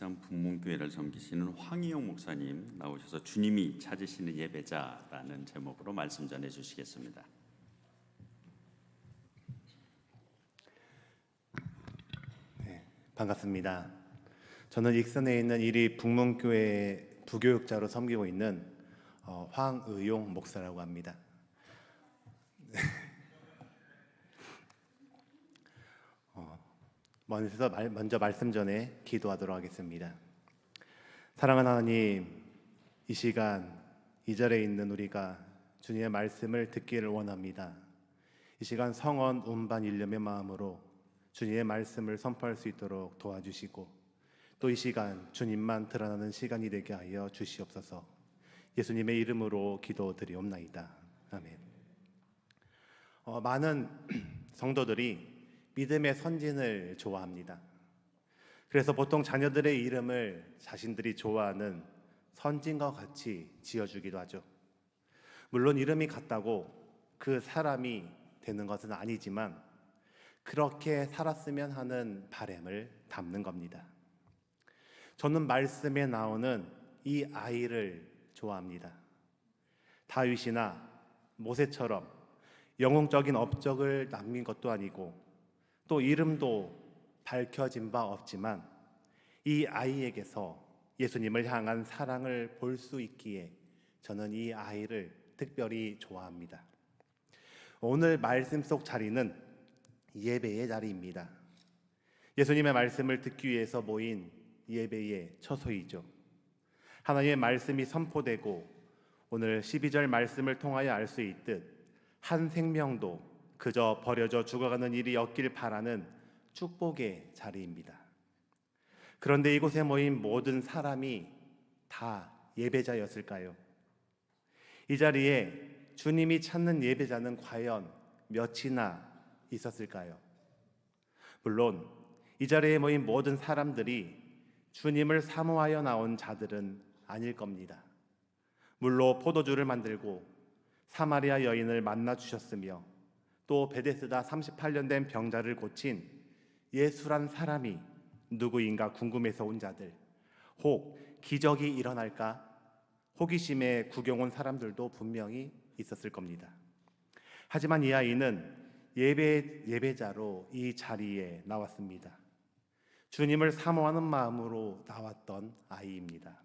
익산 북문교회를 섬기시는 황희영 목사님 나오셔서 주님이 찾으시는 예배자라는 제목으로 말씀 전해 주시겠습니다. 반갑습니다. 저는 익산에 있는 이리 북문교회 부교육자로 섬기고 있는 황의용 목사라고 합니다. 먼저 말씀 전에 기도하도록 하겠습니다. 사랑하는 하나님, 이 시간 이 자리에 있는 우리가 주님의 말씀을 듣기를 원합니다. 이 시간 성원 운반 일념의 마음으로 주님의 말씀을 선포할 수 있도록 도와주시고, 또 이 시간 주님만 드러나는 시간이 되게 하여 주시옵소서. 예수님의 이름으로 기도드리옵나이다. 아멘. 많은 성도들이 믿음의 선진을 좋아합니다. 그래서 보통 자녀들의 이름을 자신들이 좋아하는 선진과 같이 지어주기도 하죠. 물론 이름이 같다고 그 사람이 되는 것은 아니지만 그렇게 살았으면 하는 바람을 담는 겁니다. 저는 말씀에 나오는 이 아이를 좋아합니다. 다윗이나 모세처럼 영웅적인 업적을 남긴 것도 아니고 또 이름도 밝혀진 바 없지만 이 아이에게서 예수님을 향한 사랑을 볼 수 있기에 저는 이 아이를 특별히 좋아합니다. 오늘 말씀 속 자리는 예배의 자리입니다. 예수님의 말씀을 듣기 위해서 모인 예배의 처소이죠. 하나님의 말씀이 선포되고 오늘 12절 말씀을 통하여 알 수 있듯 한 생명도 그저 버려져 죽어가는 일이 없길 바라는 축복의 자리입니다. 그런데 이곳에 모인 모든 사람이 다 예배자였을까요? 이 자리에 주님이 찾는 예배자는 과연 몇이나 있었을까요? 물론 이 자리에 모인 모든 사람들이 주님을 사모하여 나온 자들은 아닐 겁니다. 물로 포도주를 만들고 사마리아 여인을 만나 주셨으며 또 베데스다 38년 된 병자를 고친 예수란 사람이 누구인가 궁금해서 온 자들, 혹 기적이 일어날까 호기심에 구경 온 사람들도 분명히 있었을 겁니다. 하지만 이 아이는 예배자로 이 자리에 나왔습니다. 주님을 사모하는 마음으로 나왔던 아이입니다.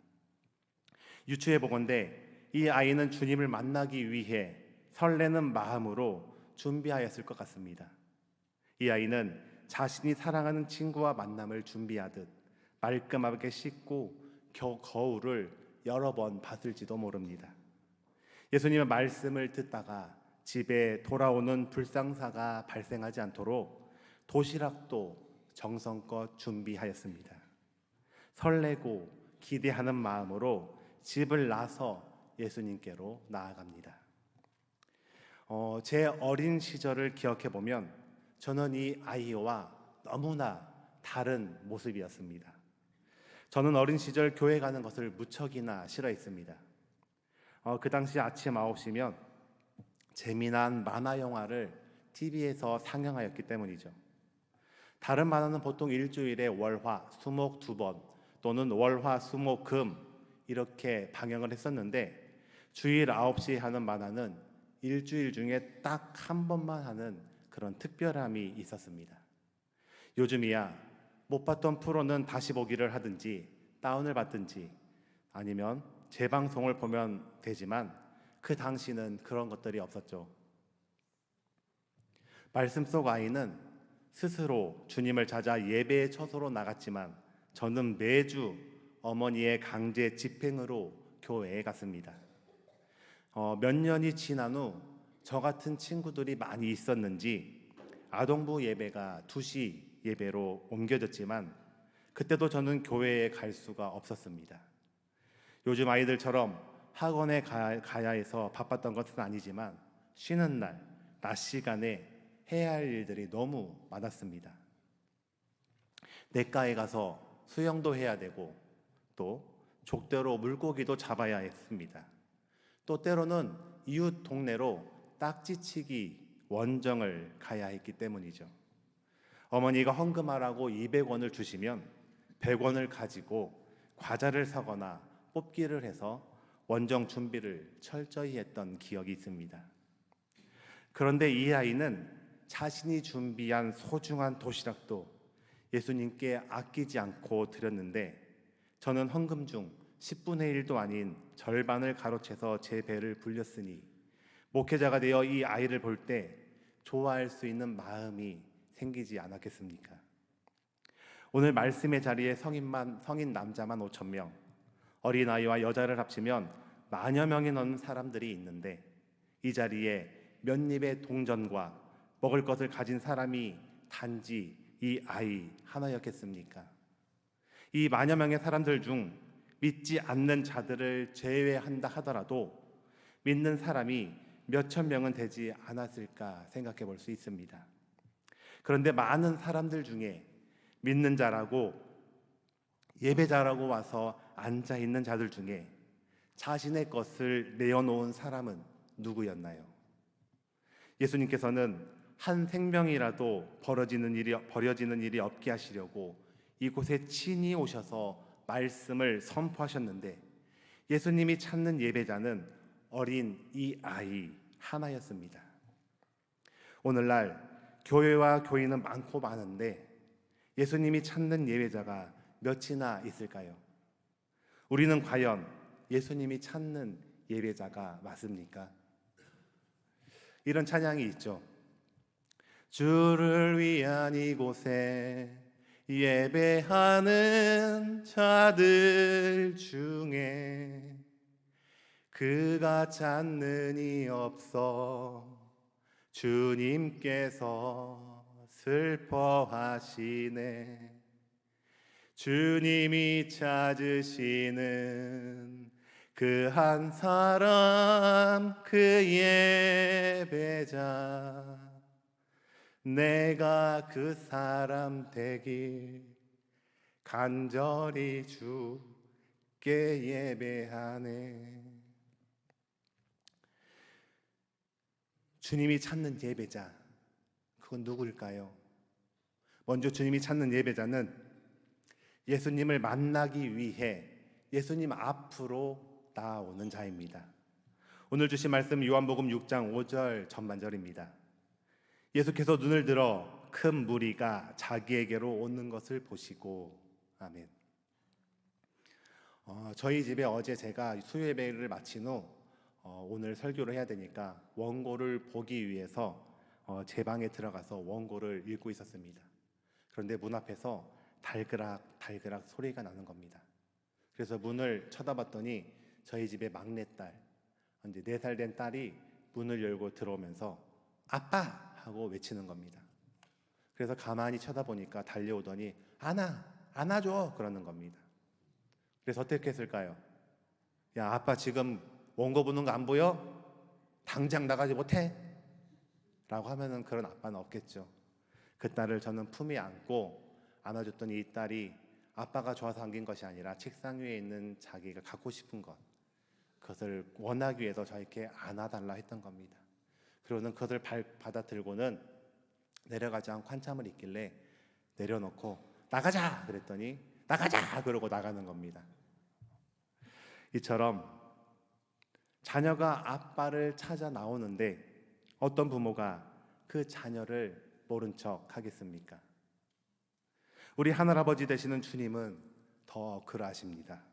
유추해 보건대 이 아이는 주님을 만나기 위해 설레는 마음으로 준비하였을 것 같습니다. 이 아이는 자신이 사랑하는 친구와 만남을 준비하듯 말끔하게 씻고 거울을 여러 번 봤을지도 모릅니다. 예수님의 말씀을 듣다가 집에 돌아오는 불상사가 발생하지 않도록 도시락도 정성껏 준비하였습니다. 설레고 기대하는 마음으로 집을 나서 예수님께로 나아갑니다. 제 어린 시절을 기억해 보면 저는 이 아이와 너무나 다른 모습이었습니다. 저는 어린 시절 교회 가는 것을 무척이나 싫어했습니다. 그 당시 아침 9시면 재미난 만화 영화를 TV에서 상영하였기 때문이죠. 다른 만화는 보통 일주일에 월화, 수목 2번 또는 월화, 수목, 금 이렇게 방영을 했었는데 주일 9시에 하는 만화는 일주일 중에 딱 한 번만 하는 그런 특별함이 있었습니다. 요즘이야 못 봤던 프로는 다시 보기를 하든지 다운을 받든지 아니면 재방송을 보면 되지만 그 당시는 그런 것들이 없었죠. 말씀 속 아이는 스스로 주님을 찾아 예배의 처소로 나갔지만 저는 매주 어머니의 강제 집행으로 교회에 갔습니다. 몇 년이 지난 후 저 같은 친구들이 많이 있었는지 아동부 예배가 2시 예배로 옮겨졌지만 그때도 저는 교회에 갈 수가 없었습니다. 요즘 아이들처럼 학원에 가야 해서 바빴던 것은 아니지만 쉬는 날, 낮 시간에 해야 할 일들이 너무 많았습니다. 냇가에 가서 수영도 해야 되고 또 족대로 물고기도 잡아야 했습니다. 또 때로는 이웃 동네로 딱지치기 원정을 가야 했기 때문이죠. 어머니가 헌금하라고 200원을 주시면 100원을 가지고 과자를 사거나 뽑기를 해서 원정 준비를 철저히 했던 기억이 있습니다. 그런데 이 아이는 자신이 준비한 소중한 도시락도 예수님께 아끼지 않고 드렸는데, 저는 헌금 중 10분의 1도 아닌 절반을 가로채서 제 배를 불렸으니 목회자가 되어 이 아이를 볼 때 좋아할 수 있는 마음이 생기지 않았겠습니까? 오늘 말씀의 자리에 성인 남자만 5,000명, 어린아이와 여자를 합치면 만여 명이 넘는 사람들이 있는데, 이 자리에 몇 입의 동전과 먹을 것을 가진 사람이 단지 이 아이 하나였겠습니까? 이 만여 명의 사람들 중 믿지 않는 자들을 제외한다 하더라도 믿는 사람이 몇천 명은 되지 않았을까 생각해 볼 수 있습니다. 그런데 많은 사람들 중에 믿는 자라고 예배자라고 와서 앉아 있는 자들 중에 자신의 것을 내어놓은 사람은 누구였나요? 예수님께서는 한 생명이라도 버려지는 일이 없게 하시려고 이곳에 친히 오셔서 말씀을 선포하셨는데, 예수님이 찾는 예배자는 어린 이 아이 하나였습니다. 오늘날 교회와 교인은 많고 많은데 예수님이 찾는 예배자가 몇이나 있을까요? 우리는 과연 예수님이 찾는 예배자가 맞습니까? 이런 찬양이 있죠. 주를 위한 이곳에 예배하는 자들 중에 그가 찾는 이 없어 주님께서 슬퍼하시네. 주님이 찾으시는 그 한 사람, 그 예배자, 내가 그 사람 되길 간절히 주께 예배하네. 주님이 찾는 예배자, 그건 누구일까요? 먼저 주님이 찾는 예배자는 예수님을 만나기 위해 예수님 앞으로 나아오는 자입니다. 오늘 주신 말씀 요한복음 6장 5절 전반절입니다. 예수께서 눈을 들어 큰 무리가 자기에게로 오는 것을 보시고. 아멘. 저희 집에 어제 제가 수요 예배를 마친 후 오늘 설교를 해야 되니까 원고를 보기 위해서 제 방에 들어가서 원고를 읽고 있었습니다. 그런데 문 앞에서 달그락 소리가 나는 겁니다. 그래서 문을 쳐다봤더니 저희 집의 막내딸, 이제 4살 된 딸이 문을 열고 들어오면서 아빠! 하고 외치는 겁니다. 그래서 가만히 쳐다보니까 달려오더니 안아줘! 그러는 겁니다. 그래서 어떻게 했을까요? 야, 아빠 지금 원고 보는 거 안 보여? 당장 나가지 못해? 라고 하면은 그런 아빠는 없겠죠. 그 딸을 저는 품에 안고 안아줬더니 이 딸이 아빠가 좋아서 안긴 것이 아니라 책상 위에 있는 자기가 갖고 싶은 것, 그것을 원하기 위해서 저에게 안아달라 했던 겁니다. 그러고는 그것을 받아 들고는 내려가지 않고 한참을 있길래 내려놓고 나가자! 그랬더니 나가자! 그러고 나가는 겁니다. 이처럼 자녀가 아빠를 찾아 나오는데 어떤 부모가 그 자녀를 모른 척 하겠습니까? 우리 하늘아버지 되시는 주님은 더 그러하십니다.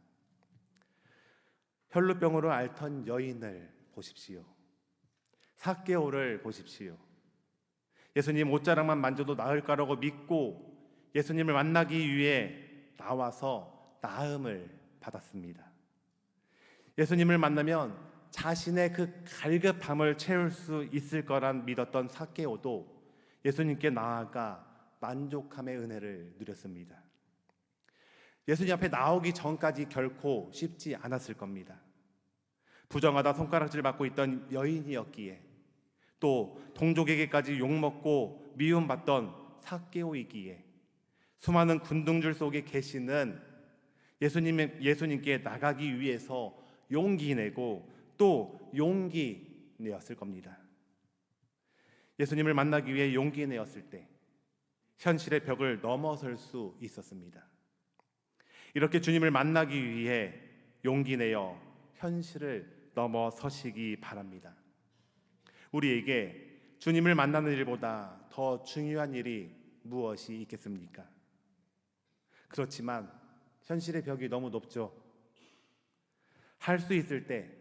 혈루병으로 앓던 여인을 보십시오. 삭개오를 보십시오. 예수님 옷자락만 만져도 나을 거라고 믿고 예수님을 만나기 위해 나와서 나음을 받았습니다. 예수님을 만나면 자신의 그 갈급함을 채울 수 있을 거란 믿었던 삭개오도 예수님께 나아가 만족함의 은혜를 누렸습니다. 예수님 앞에 나오기 전까지 결코 쉽지 않았을 겁니다. 부정하다 손가락질 받고 있던 여인이었기에, 또 동족에게까지 욕먹고 미움받던 삭개오이기에, 수많은 군중들 속에 계시는 예수님께 나가기 위해서 용기 내고 또 용기 내었을 겁니다. 예수님을 만나기 위해 용기 내었을 때 현실의 벽을 넘어설 수 있었습니다. 이렇게 주님을 만나기 위해 용기 내어 현실을 넘어서시기 바랍니다. 우리에게 주님을 만나는 일보다 더 중요한 일이 무엇이 있겠습니까? 그렇지만 현실의 벽이 너무 높죠. 할 수 있을 때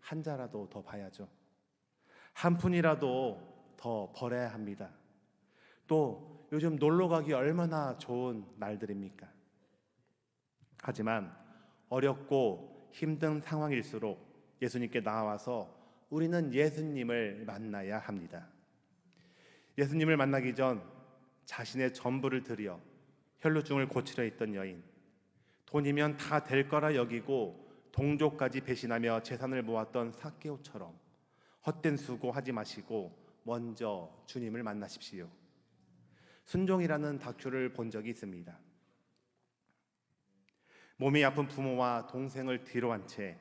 한 자라도 더 봐야죠. 한 푼이라도 더 벌어야 합니다. 또 요즘 놀러 가기 얼마나 좋은 날들입니까? 하지만 어렵고 힘든 상황일수록 예수님께 나와서 우리는 예수님을 만나야 합니다. 예수님을 만나기 전 자신의 전부를 들여 혈루증을 고치려 했던 여인, 돈이면 다 될 거라 여기고 동족까지 배신하며 재산을 모았던 삭개오처럼 헛된 수고하지 마시고 먼저 주님을 만나십시오. 순종이라는 다큐를 본 적이 있습니다. 몸이 아픈 부모와 동생을 뒤로 한 채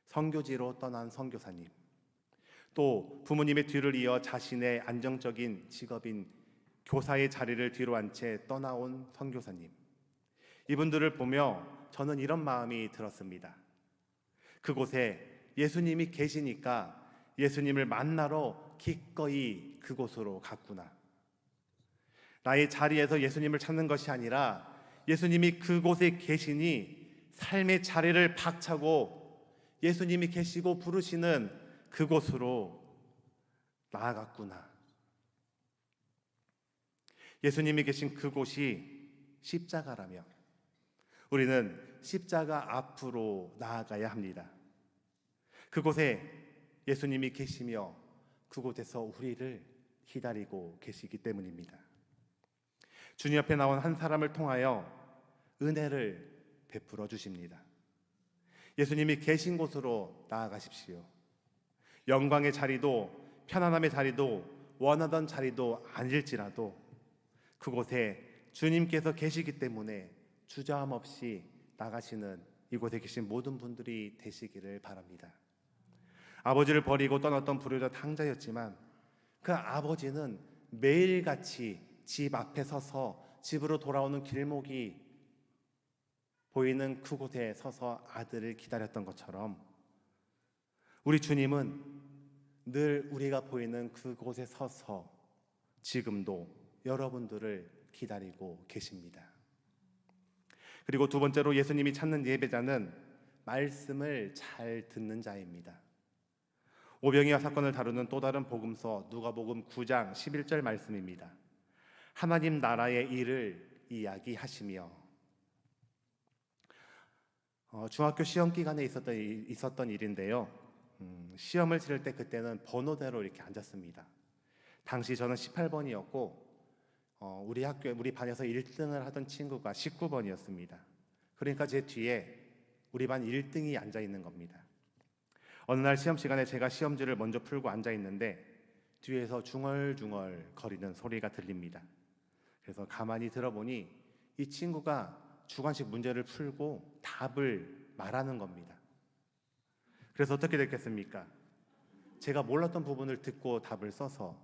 선교지로 떠난 선교사님, 또 부모님의 뒤를 이어 자신의 안정적인 직업인 교사의 자리를 뒤로 한 채 떠나온 선교사님, 이분들을 보며 저는 이런 마음이 들었습니다. 그곳에 예수님이 계시니까 예수님을 만나러 기꺼이 그곳으로 갔구나. 나의 자리에서 예수님을 찾는 것이 아니라 예수님이 그곳에 계시니 삶의 자리를 박차고 예수님이 계시고 부르시는 그곳으로 나아갔구나. 예수님이 계신 그곳이 십자가라면 우리는 십자가 앞으로 나아가야 합니다. 그곳에 예수님이 계시며 그곳에서 우리를 기다리고 계시기 때문입니다. 주님 앞에 나온 한 사람을 통하여 은혜를 베풀어 주십니다. 예수님이 계신 곳으로 나아가십시오. 영광의 자리도 편안함의 자리도 원하던 자리도 아닐지라도 그곳에 주님께서 계시기 때문에 주저함 없이 나가시는 이곳에 계신 모든 분들이 되시기를 바랍니다. 아버지를 버리고 떠났던 불효자 탕자였지만 그 아버지는 매일같이 집 앞에 서서 집으로 돌아오는 길목이 보이는 그곳에 서서 아들을 기다렸던 것처럼 우리 주님은 늘 우리가 보이는 그곳에 서서 지금도 여러분들을 기다리고 계십니다. 그리고 두 번째로 예수님이 찾는 예배자는 말씀을 잘 듣는 자입니다. 오병이어 사건을 다루는 또 다른 복음서 누가복음 9장 11절 말씀입니다. 하나님 나라의 일을 이야기하시며, 중학교 시험 기간에 있었던 일인데요. 시험을 치를 때 그때는 번호대로 이렇게 앉았습니다. 당시 저는 18번이었고 우리 반에서 1등을 하던 친구가 19번이었습니다. 그러니까 제 뒤에 우리 반 1등이 앉아 있는 겁니다. 어느 날 시험 시간에 제가 시험지를 먼저 풀고 앉아 있는데 뒤에서 중얼중얼 거리는 소리가 들립니다. 그래서 가만히 들어보니 이 친구가 주관식 문제를 풀고 답을 말하는 겁니다. 그래서 어떻게 됐겠습니까? 제가 몰랐던 부분을 듣고 답을 써서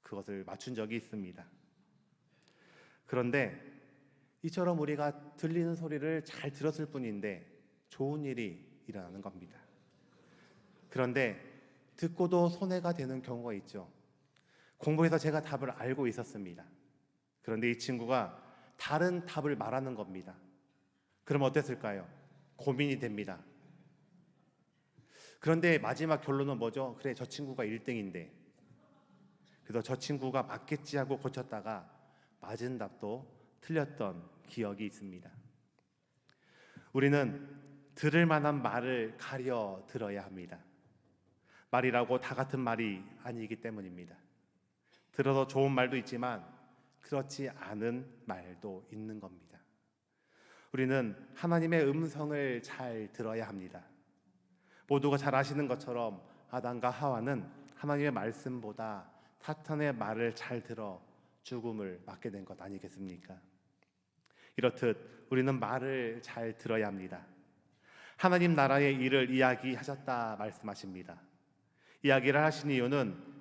그것을 맞춘 적이 있습니다. 그런데 이처럼 우리가 들리는 소리를 잘 들었을 뿐인데 좋은 일이 일어나는 겁니다. 그런데 듣고도 손해가 되는 경우가 있죠. 공부해서 제가 답을 알고 있었습니다. 그런데 이 친구가 다른 답을 말하는 겁니다. 그럼 어땠을까요? 고민이 됩니다. 그런데 마지막 결론은 뭐죠? 그래, 저 친구가 1등인데 그래서 저 친구가 맞겠지 하고 고쳤다가 맞은 답도 틀렸던 기억이 있습니다. 우리는 들을 만한 말을 가려 들어야 합니다. 말이라고 다 같은 말이 아니기 때문입니다. 들어서 좋은 말도 있지만 그렇지 않은 말도 있는 겁니다. 우리는 하나님의 음성을 잘 들어야 합니다. 모두가 잘 아시는 것처럼 아담과 하와는 하나님의 말씀보다 사탄의 말을 잘 들어 죽음을 맞게 된 것 아니겠습니까? 이렇듯 우리는 말을 잘 들어야 합니다. 하나님 나라의 일을 이야기하셨다 말씀하십니다. 이야기를 하신 이유는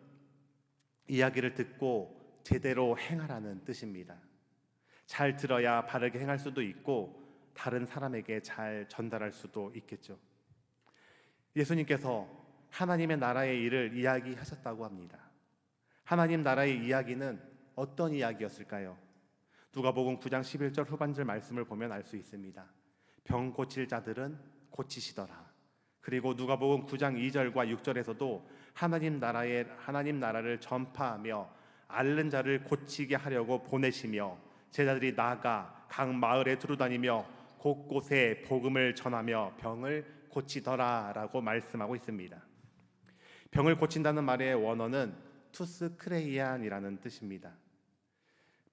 이야기를 듣고 제대로 행하라는 뜻입니다. 잘 들어야 바르게 행할 수도 있고 다른 사람에게 잘 전달할 수도 있겠죠. 예수님께서 하나님의 나라의 일을 이야기하셨다고 합니다. 하나님 나라의 이야기는 어떤 이야기였을까요? 누가복음 9장 11절 후반절 말씀을 보면 알 수 있습니다. 병 고칠 자들은 고치시더라. 그리고 누가복음 9장 2절과 6절에서도 하나님 나라를 전파하며 앓는 자를 고치게 하려고 보내시며 제자들이 나가 각 마을에 두루다니며 곳곳에 복음을 전하며 병을 고치더라라고 말씀하고 있습니다. 병을 고친다는 말의 원어는 투스 크레이안이라는 뜻입니다.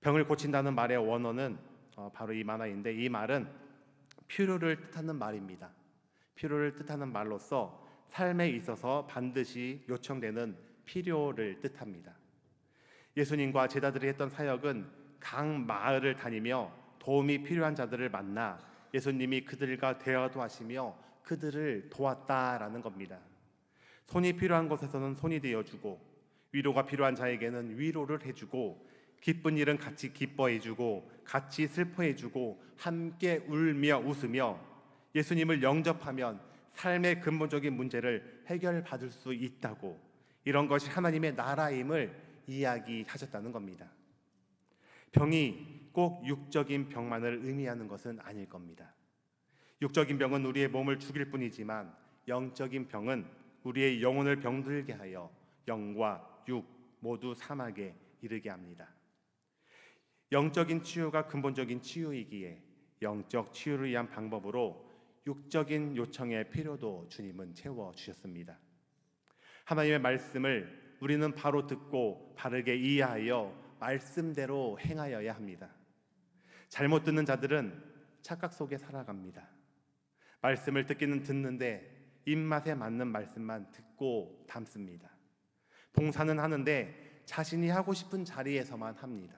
병을 고친다는 말의 원어는 바로 이 만화인데, 이 말은 필요를 뜻하는 말입니다. 필요를 뜻하는 말로서 삶에 있어서 반드시 요청되는 필요를 뜻합니다. 예수님과 제자들이 했던 사역은 각 마을을 다니며 도움이 필요한 자들을 만나 예수님이 그들과 대화도 하시며 그들을 도왔다라는 겁니다. 손이 필요한 곳에서는 손이 되어주고, 위로가 필요한 자에게는 위로를 해주고, 기쁜 일은 같이 기뻐해주고, 같이 슬퍼해주고, 함께 울며 웃으며 예수님을 영접하면 삶의 근본적인 문제를 해결받을 수 있다고, 이런 것이 하나님의 나라임을 이야기하셨다는 겁니다. 병이 꼭 육적인 병만을 의미하는 것은 아닐 겁니다. 육적인 병은 우리의 몸을 죽일 뿐이지만 영적인 병은 우리의 영혼을 병들게 하여 영과 육 모두 사막에 이르게 합니다. 영적인 치유가 근본적인 치유이기에 영적 치유를 위한 방법으로 육적인 요청의 필요도 주님은 채워주셨습니다. 하나님의 말씀을 우리는 바로 듣고 바르게 이해하여 말씀대로 행하여야 합니다. 잘못 듣는 자들은 착각 속에 살아갑니다. 말씀을 듣기는 듣는데 입맛에 맞는 말씀만 듣고 담습니다. 봉사는 하는데 자신이 하고 싶은 자리에서만 합니다.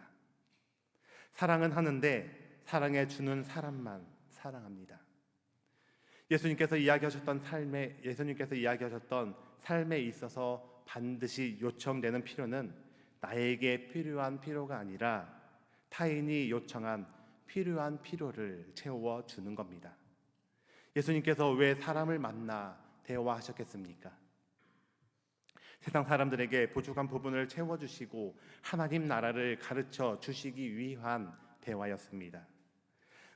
사랑은 하는데 사랑해 주는 사람만 사랑합니다. 예수님께서 이야기하셨던 삶에 있어서 반드시 요청되는 필요는 나에게 필요한 필요가 아니라 타인이 요청한 필요한 필요를 채워주는 겁니다. 예수님께서 왜 사람을 만나 대화하셨겠습니까? 세상 사람들에게 부족한 부분을 채워주시고 하나님 나라를 가르쳐 주시기 위한 대화였습니다.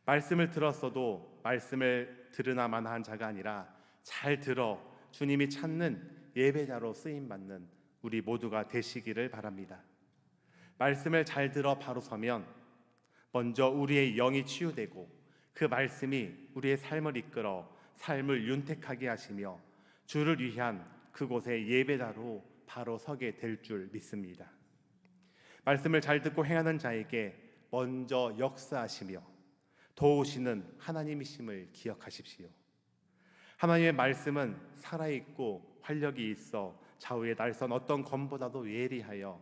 말씀을 들었어도 말씀을 들으나만 한 자가 아니라 잘 들어 주님이 찾는 예배자로 쓰임받는 우리 모두가 되시기를 바랍니다. 말씀을 잘 들어 바로 서면 먼저 우리의 영이 치유되고 그 말씀이 우리의 삶을 이끌어 삶을 윤택하게 하시며 주를 위한 그곳의 예배자로 바로 서게 될 줄 믿습니다. 말씀을 잘 듣고 행하는 자에게 먼저 역사하시며 도우시는 하나님이심을 기억하십시오. 하나님의 말씀은 살아있고 활력이 있어 좌우의 날선 어떤 검보다도 예리하여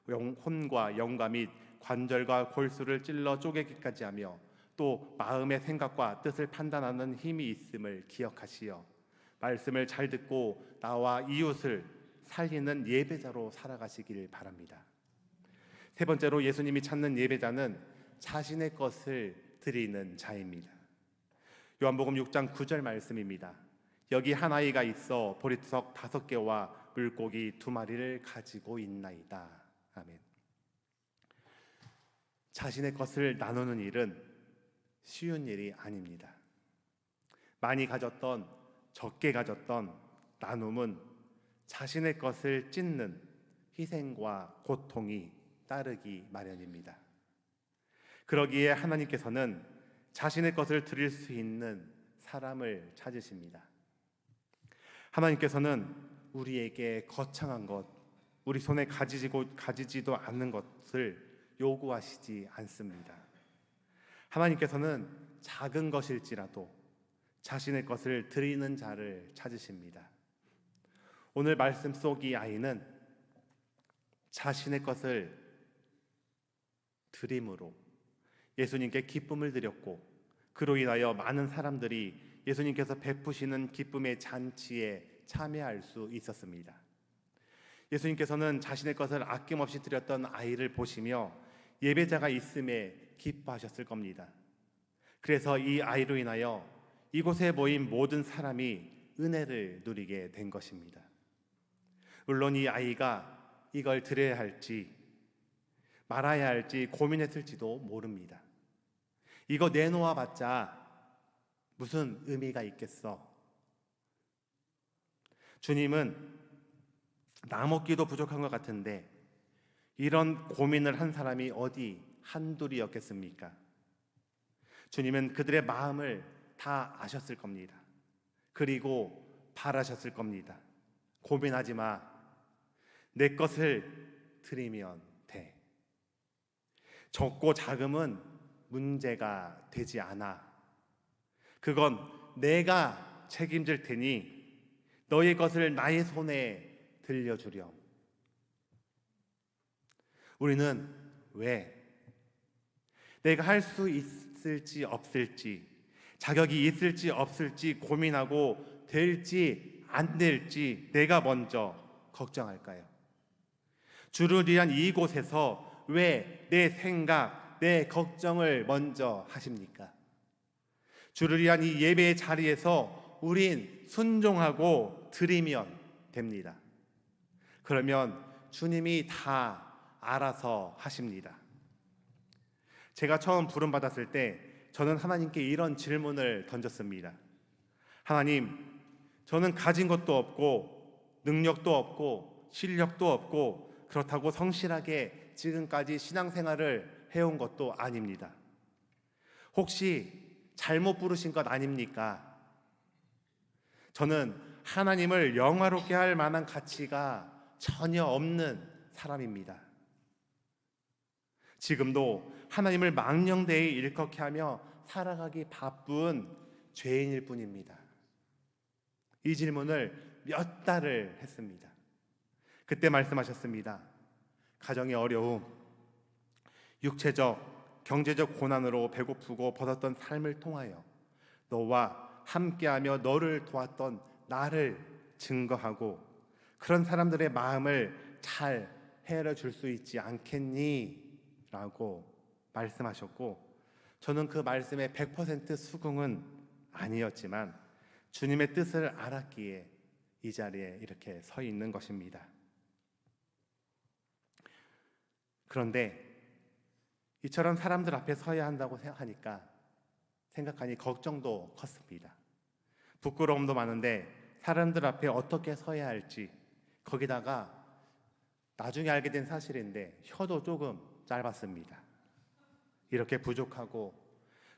혼과 영과 및 관절과 골수를 찔러 쪼개기까지 하며 또 마음의 생각과 뜻을 판단하는 힘이 있음을 기억하시어 말씀을 잘 듣고 나와 이웃을 살리는 예배자로 살아가시길 바랍니다. 세 번째로 예수님이 찾는 예배자는 자신의 것을 드리는 자입니다. 요한복음 6장 9절 말씀입니다. 여기 한 아이가 있어 보리떡 5개와 물고기 2마리를 가지고 있나이다. 아멘. 자신의 것을 나누는 일은 쉬운 일이 아닙니다. 많이 가졌던 적게 가졌던 나눔은 자신의 것을 찢는 희생과 고통이 따르기 마련입니다. 그러기에 하나님께서는 자신의 것을 드릴 수 있는 사람을 찾으십니다. 하나님께서는 우리에게 거창한 것, 우리 손에 가지지도 않는 것을 요구하시지 않습니다. 하나님께서는 작은 것일지라도 자신의 것을 드리는 자를 찾으십니다. 오늘 말씀 속 이 아이는 자신의 것을 드림으로 예수님께 기쁨을 드렸고 그로 인하여 많은 사람들이 예수님께서 베푸시는 기쁨의 잔치에 참여할 수 있었습니다. 예수님께서는 자신의 것을 아낌없이 드렸던 아이를 보시며 예배자가 있음에 기뻐하셨을 겁니다. 그래서 이 아이로 인하여 이곳에 모인 모든 사람이 은혜를 누리게 된 것입니다. 물론 이 아이가 이걸 드려야 할지 말아야 할지 고민했을지도 모릅니다. 이거 내놓아 봤자 무슨 의미가 있겠어? 주님은 나 먹기도 부족한 것 같은데 이런 고민을 한 사람이 어디 한둘이었겠습니까? 주님은 그들의 마음을 다 아셨을 겁니다. 그리고 바라셨을 겁니다. 고민하지 마. 내 것을 드리면 돼. 적고 작음은 문제가 되지 않아. 그건 내가 책임질 테니 너의 것을 나의 손에 들려주렴. 우리는 왜 내가 할 수 있을지 없을지, 자격이 있을지 없을지 고민하고 될지 안 될지 내가 먼저 걱정할까요? 주를 위한 이곳에서 왜 내 생각, 내 걱정을 먼저 하십니까? 주를 위한 이 예배의 자리에서 우린 순종하고 드리면 됩니다. 그러면 주님이 다 알아서 하십니다. 제가 처음 부름받았을 때 저는 하나님께 이런 질문을 던졌습니다. 하나님, 저는 가진 것도 없고 능력도 없고 실력도 없고 그렇다고 성실하게 지금까지 신앙생활을 해온 것도 아닙니다. 혹시 잘못 부르신 것 아닙니까? 저는 하나님을 영화롭게 할 만한 가치가 전혀 없는 사람입니다. 지금도 하나님을 망령되이 일컫게 하며 살아가기 바쁜 죄인일 뿐입니다. 이 질문을 몇 달을 했습니다. 그때 말씀하셨습니다. 가정의 어려움, 육체적, 경제적 고난으로 배고프고 벗었던 삶을 통하여 너와 함께하며 너를 도왔던 나를 증거하고 그런 사람들의 마음을 잘 헤아려 줄 수 있지 않겠니? 라고 말씀하셨고 저는 그 말씀에 100% 수긍은 아니었지만 주님의 뜻을 알았기에 이 자리에 이렇게 서 있는 것입니다. 그런데 이처럼 사람들 앞에 서야 한다고 생각하니 걱정도 컸습니다. 부끄러움도 많은데 사람들 앞에 어떻게 서야 할지, 거기다가 나중에 알게 된 사실인데 혀도 조금 짧았습니다. 이렇게 부족하고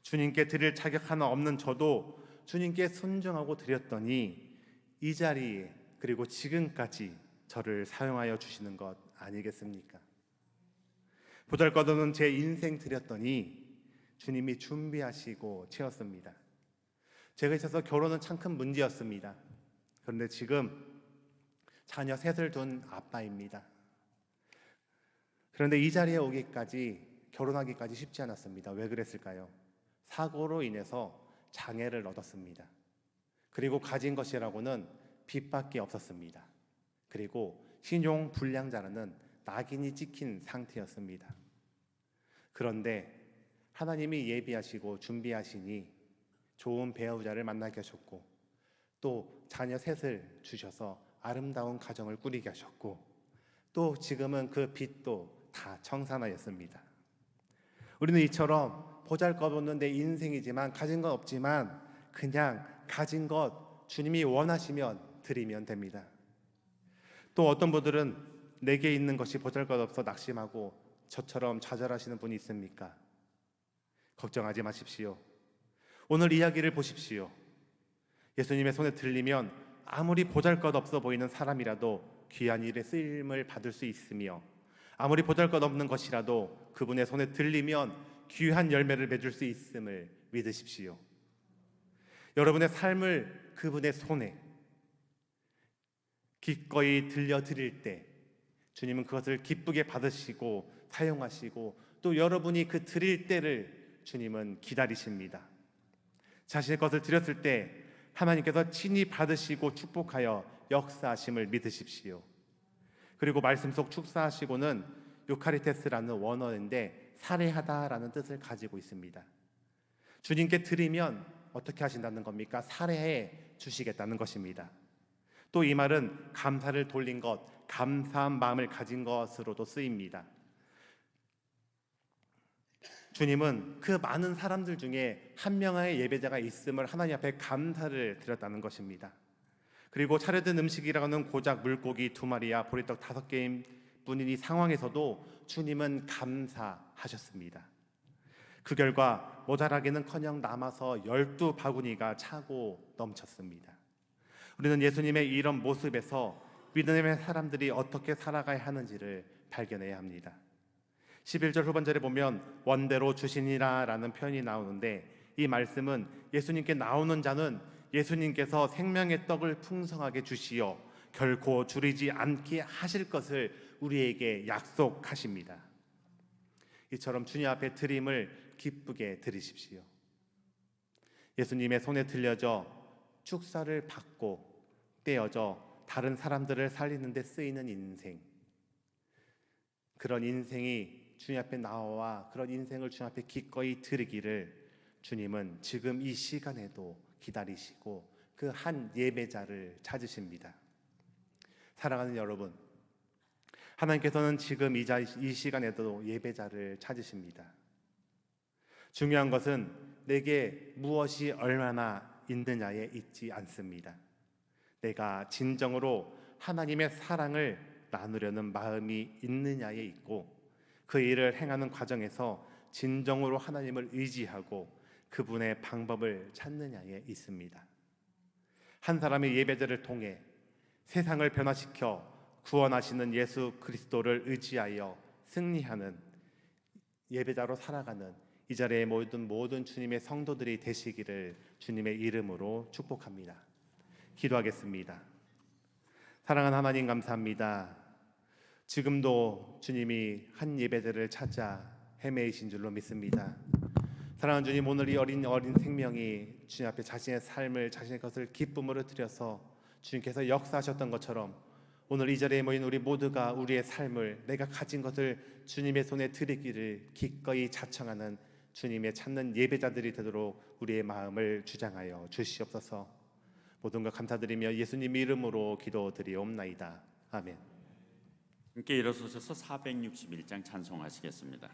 주님께 드릴 자격 하나 없는 저도 주님께 순종하고 드렸더니 이 자리에 그리고 지금까지 저를 사용하여 주시는 것 아니겠습니까? 보잘것없는 제 인생 드렸더니 주님이 준비하시고 채웠습니다. 제가 있어서 결혼은 참 큰 문제였습니다. 그런데 지금 자녀 셋을 둔 아빠입니다. 그런데 이 자리에 오기까지, 결혼하기까지 쉽지 않았습니다. 왜 그랬을까요? 사고로 인해서 장애를 얻었습니다. 그리고 가진 것이라고는 빚밖에 없었습니다. 그리고 신용 불량자라는 낙인이 찍힌 상태였습니다. 그런데 하나님이 예비하시고 준비하시니 좋은 배우자를 만나게 하셨고 또 자녀 셋을 주셔서 아름다운 가정을 꾸리게 하셨고 또 지금은 그 빚도 다 청산하였습니다. 우리는 이처럼 보잘것없는 내 인생이지만 가진 건 없지만 그냥 가진 것 주님이 원하시면 드리면 됩니다. 또 어떤 분들은 내게 있는 것이 보잘것없어 낙심하고 저처럼 좌절하시는 분이 있습니까? 걱정하지 마십시오. 오늘 이야기를 보십시오. 예수님의 손에 들리면 아무리 보잘것없어 보이는 사람이라도 귀한 일에 쓰임을 받을 수 있으며 아무리 보잘것없는 것이라도 그분의 손에 들리면 귀한 열매를 맺을 수 있음을 믿으십시오. 여러분의 삶을 그분의 손에 기꺼이 들려드릴 때 주님은 그것을 기쁘게 받으시고 사용하시고 또 여러분이 그 드릴 때를 주님은 기다리십니다. 자신의 것을 드렸을 때 하나님께서 친히 받으시고 축복하여 역사하심을 믿으십시오. 그리고 말씀 속 축사하시고는 요카리테스라는 원어인데 살해하다라는 뜻을 가지고 있습니다. 주님께 드리면 어떻게 하신다는 겁니까? 살해해 주시겠다는 것입니다. 또 이 말은 감사를 돌린 것, 감사한 마음을 가진 것으로도 쓰입니다. 주님은 그 많은 사람들 중에 한 명의 예배자가 있음을 하나님 앞에 감사를 드렸다는 것입니다. 그리고 차려든 음식이라고는 고작 물고기 2마리야 보리떡 5개인 뿐인 이 상황에서도 주님은 감사하셨습니다. 그 결과 모자라기는커녕 남아서 12바구니가 차고 넘쳤습니다. 우리는 예수님의 이런 모습에서 믿음의 사람들이 어떻게 살아가야 하는지를 발견해야 합니다. 11절 후반절에 보면 원대로 주시니라 라는 표현이 나오는데, 이 말씀은 예수님께 나오는 자는 예수님께서 생명의 떡을 풍성하게 주시어 결코 줄이지 않게 하실 것을 우리에게 약속하십니다. 이처럼 주님 앞에 드림을 기쁘게 드리십시오. 예수님의 손에 들려져 축사를 받고 떼어져 다른 사람들을 살리는 데 쓰이는 인생, 그런 인생이 주님 앞에 나와 그런 인생을 주님 앞에 기꺼이 드리기를 주님은 지금 이 시간에도 기다리시고 그 한 예배자를 찾으십니다. 사랑하는 여러분, 하나님께서는 지금 이 시간에도 예배자를 찾으십니다. 중요한 것은 내게 무엇이 얼마나 있느냐에 있지 않습니다. 내가 진정으로 하나님의 사랑을 나누려는 마음이 있느냐에 있고, 그 일을 행하는 과정에서 진정으로 하나님을 의지하고 그분의 방법을 찾느냐에 있습니다. 한 사람의 예배자를 통해 세상을 변화시켜 구원하시는 예수 그리스도를 의지하여 승리하는 예배자로 살아가는 이 자리에 모든 주님의 성도들이 되시기를 주님의 이름으로 축복합니다. 기도하겠습니다. 사랑하는 하나님, 감사합니다. 지금도 주님이 한 예배자를 찾아 헤매이신 줄로 믿습니다. 사랑하는 주님, 오늘 이 어린 생명이 주님 앞에 자신의 삶을, 자신의 것을 기쁨으로 드려서 주님께서 역사하셨던 것처럼 오늘 이 자리에 모인 우리 모두가 우리의 삶을, 내가 가진 것을 주님의 손에 드리기를 기꺼이 자청하는 주님의 찾는 예배자들이 되도록 우리의 마음을 주장하여 주시옵소서. 모든 것 감사드리며 예수님 이름으로 기도드리옵나이다. 아멘. 함께 일어서셔서 461장 찬송하시겠습니다.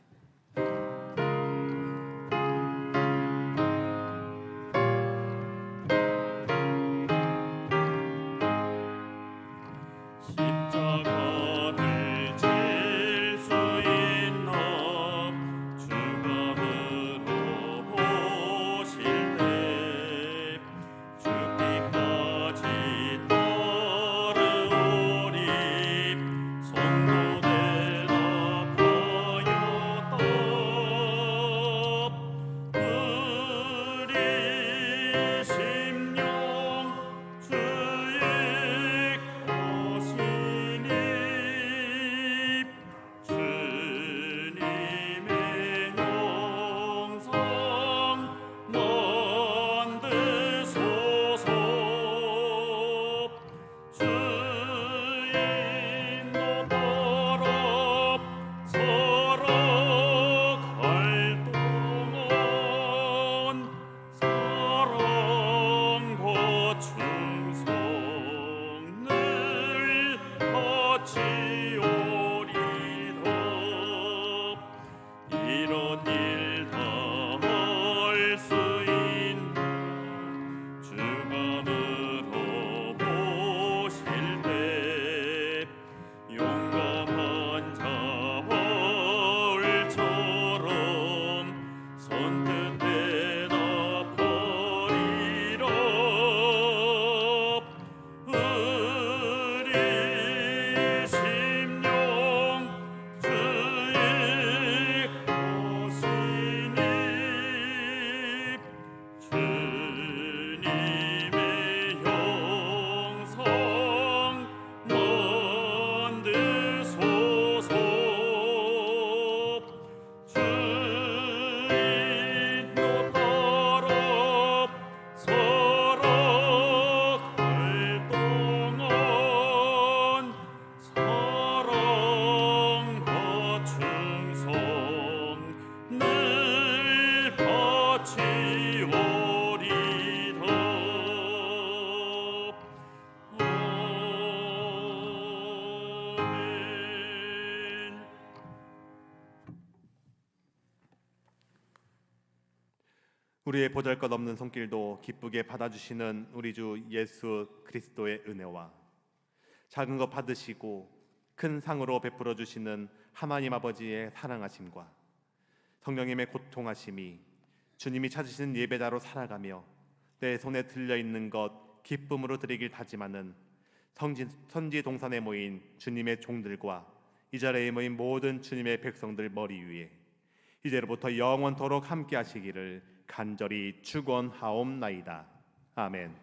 우리의 보잘것없는 손길도 기쁘게 받아주시는 우리 주 예수 그리스도의 은혜와 작은 것 받으시고 큰 상으로 베풀어 주시는 하나님 아버지의 사랑하심과 성령님의 고통하심이 주님이 찾으시는 예배자로 살아가며 내 손에 들려 있는 것 기쁨으로 드리길 다짐하는 선지 동산에 모인 주님의 종들과 이 자리에 모인 모든 주님의 백성들 머리 위에 이제로부터 영원토록 함께 하시기를 간절히 축원하옵나이다. 아멘.